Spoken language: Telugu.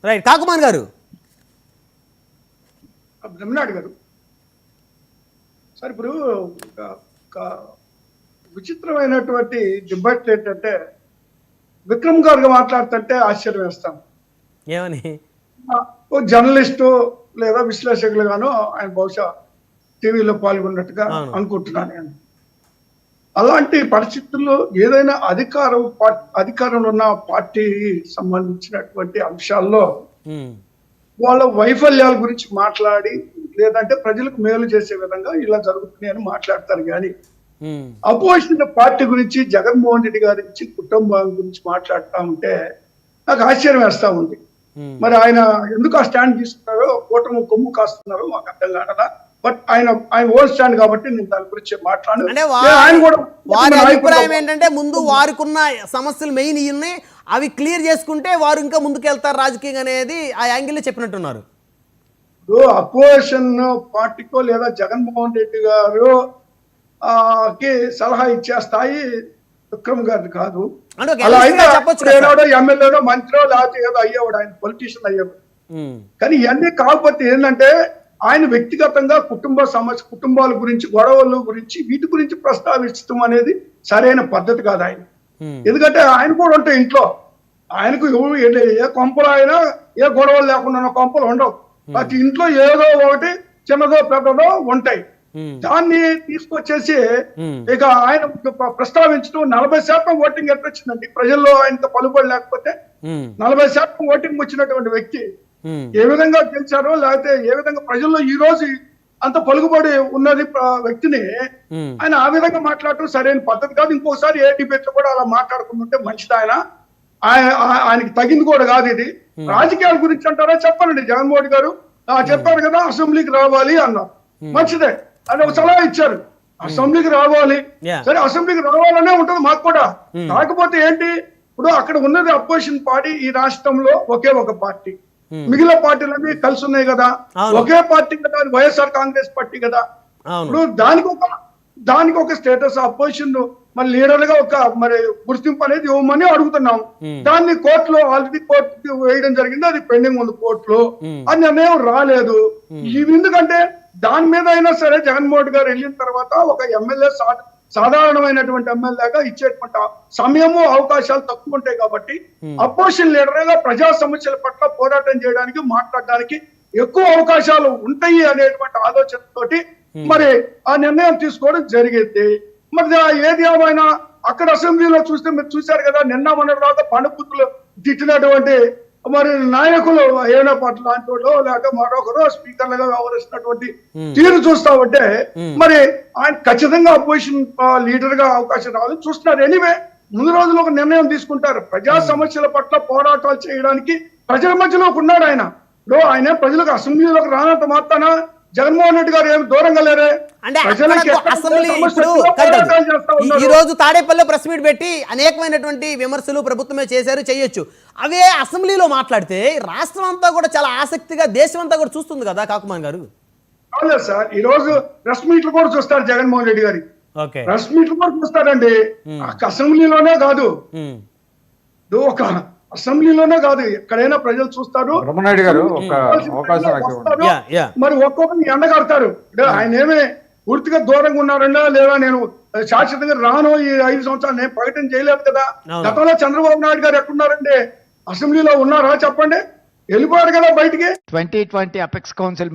రైట్. కాకుమాన్ గారు, బ్రహ్మనాయుడు గారు సార్, ఇప్పుడు విచిత్రమైనటువంటి డిబేట్ ఏంటంటే విక్రమ్ గారు మాట్లాడుతుంటే ఆశ్చర్యం వేస్తాం. ఏమని? ఓ జర్నలిస్టు లేదా విశ్లేషకులుగాను ఆయన బహుశా టీవీలో పాల్గొన్నట్టుగా అనుకుంటున్నాను నేను. అలాంటి పరిస్థితుల్లో ఏదైనా అధికారంలో ఉన్న పార్టీ సంబంధించినటువంటి అంశాల్లో వాళ్ళ వైఫల్యాల గురించి మాట్లాడి లేదంటే ప్రజలకు మేలు చేసే విధంగా ఇలా జరుగుతుంది అని మాట్లాడతారు. కానీ అపోజిషన్ పార్టీ గురించి, జగన్మోహన్ రెడ్డి గారి గురించి, కుటుంబం గురించి మాట్లాడుతూ ఉంటే నాకు ఆశ్చర్యం వేస్తా ఉంది. మరి ఆయన ఎందుకు ఆ స్టాండ్ తీసుకున్నారో, కూటమి కొమ్ము కాస్తున్నారో మాకు అర్థం కాదా. బట్ ఆయన ఓన్ స్టాండ్ కాబట్టి నేను దాని గురించి మాట్లాడు. ఆయన కూడా వారి అభిప్రాయం ఏంటంటే ముందు వారికున్న సమస్యలు మెయిన్ ఇవి అవి క్లియర్ చేసుకుంటే వారు ఇంకా ముందుకెళ్తారు రాజకీయంగా అనేది ఆ యాంగిల్లో చెప్పినట్టున్నారు. అపోజిషన్ పార్టీకో లేదా జగన్మోహన్ రెడ్డి గారు కి సలహా ఇచ్చే స్థాయి విక్రమ్ గారిది కాదు. అలా అయితే ఎమ్మెల్యేలో మంత్రో లేకపోతే ఏదో అయ్యేవాడు, ఆయన పొలిటీషియన్ అయ్యేవాడు. కానీ ఇవన్నీ కాకపోతే ఏంటంటే ఆయన వ్యక్తిగతంగా కుటుంబాల గురించి, గొడవల గురించి, వీటి గురించి ప్రస్తావించడం అనేది సరైన పద్ధతి కాదు ఆయన. ఎందుకంటే ఆయన కూడా ఉంటాయి ఇంట్లో, ఆయనకు ఏ కొంపలు అయినా ఏ గొడవలు లేకుండా కొంపలు ఉండవు. ప్రతి ఇంట్లో ఏదో ఒకటి చిన్నదో పెద్దదో ఉంటాయి. దాన్ని తీసుకొచ్చేసి ఇక ఆయన ప్రస్తావించడం 40% ఓటింగ్ ఎట్లా వచ్చిందండి ప్రజల్లో ఆయనతో పలుబడి లేకపోతే 40% ఓటింగ్ వచ్చినటువంటి వ్యక్తి ఏ విధంగా గెలిచారో, లేకపోతే ఏ విధంగా ప్రజల్లో ఈ రోజు అంత పలుకుబడి ఉన్నది వ్యక్తిని ఆయన ఆ విధంగా మాట్లాడటం సరైన పద్ధతి కాదు. ఇంకోసారి ఏ డిబేట్ లో కూడా అలా మాట్లాడుకుంటుంటే మంచిది. ఆయనకి తగింది కూడా కాదు ఇది. రాజకీయాల గురించి అంటారా చెప్పాలండి. జగన్మోహన్ గారు చెప్పారు కదా అసెంబ్లీకి రావాలి అన్నారు, మంచిదే అని ఒక సలహా ఇచ్చారు. అసెంబ్లీకి రావాలి, సరే అసెంబ్లీకి రావాలనే ఉంటుంది మాకు కూడా. కాకపోతే ఏంటి, ఇప్పుడు అక్కడ ఉన్నది అపోజిషన్ పార్టీ ఈ రాష్ట్రంలో ఒకే ఒక పార్టీ, మిగిలిన పార్టీలన్నీ కలిసి ఉన్నాయి కదా, ఒకే పార్టీ కదా, వైఎస్ఆర్ కాంగ్రెస్ పార్టీ కదా. ఇప్పుడు దానికి ఒక స్టేటస్ అపోజిషన్ మరి లీడర్ గా ఒక మరి గుర్తింపు అనేది ఇవ్వమని అడుగుతున్నాం. దాన్ని కోర్టులో ఆల్రెడీ కోర్టు వేయడం జరిగింది, అది పెండింగ్ ఉంది కోర్టులో. అది నిర్ణయం రాలేదు. ఇవి ఎందుకంటే దాని మీద అయినా సరే జగన్మోహన్ గారు వెళ్ళిన తర్వాత ఒక ఎమ్మెల్యే సాధారణమైనటువంటి ఎమ్మెల్యేగా ఇచ్చేటువంటి సమయము, అవకాశాలు తక్కువ ఉంటాయి కాబట్టి అపోజిషన్ లీడర్ గా ప్రజా సమస్యల పట్ల పోరాటం చేయడానికి, మాట్లాడడానికి ఎక్కువ అవకాశాలు ఉంటాయి అనేటువంటి ఆలోచనతోటి మరి ఆ నిర్ణయం తీసుకోవడం జరిగింది. మరి ఏది ఏమైనా అక్కడ అసెంబ్లీలో చూస్తే మీరు చూశారు కదా, నిన్న మొన్న తర్వాత పండుపుత్తులు తిట్టినటువంటి మరి నాయకులు ఏనా పట్ల లాంటి వాళ్ళు లేక మరొకరు స్పీకర్లుగా వ్యవహరిస్తున్నటువంటి తీరు చూస్తా ఉంటే మరి ఆయన ఖచ్చితంగా అపోజిషన్ లీడర్ గా అవకాశం రావాలని చూస్తున్నారు. ఎనీవే ముందు రోజుల్లో ఒక నిర్ణయం తీసుకుంటారు. ప్రజా సమస్యల పట్ల పోరాటాలు చేయడానికి ప్రజల మధ్యలోకి ఉన్నాడు ఆయన. ఆయన ప్రజలకు అసెంబ్లీలోకి రానంత మాత్రాన జగన్మోహన్ రెడ్డి గారు ఏమి దూరంగా లేరే. అంటే అసెంబ్లీ ఈ రోజు తాడేపల్లిలో ప్రెస్ మీట్ పెట్టి అనేకమైనటువంటి విమర్శలు ప్రభుత్వమే చేశారు, చేయొచ్చు. అవే అసెంబ్లీలో మాట్లాడితే రాష్ట్రం అంతా కూడా చాలా ఆసక్తిగా దేశం అంతా కూడా చూస్తుంది కదా కాకుమాన్ గారు. అవునా సార్, ఈ రోజు ప్రెస్ మీట్లు కూడా చూస్తారు జగన్మోహన్ రెడ్డి గారి. ప్రెస్ మీట్లు కూడా చూస్తారండి. అసెంబ్లీలోనే కాదు, ఒక అసెంబ్లీలోనే కాదు ఎక్కడైనా ప్రజలు చూస్తారు. మరి ఒక్కొక్కరిని ఎండగడతారు. ఆయన ఏమే పూర్తిగా దూరంగా ఉన్నారన్నా లేదా నేను శాశ్వతంగా రాను ఈ 5 సంవత్సరాలు నేను ప్రకటన చేయలేదు కదా. గతంలో చంద్రబాబు నాయుడు గారు ఎక్కడున్నారండి, అసెంబ్లీలో ఉన్నారా చెప్పండి, వెళ్ళిపోయారు కదా బయటికి. 2020 అపెక్స్ కౌన్సిల్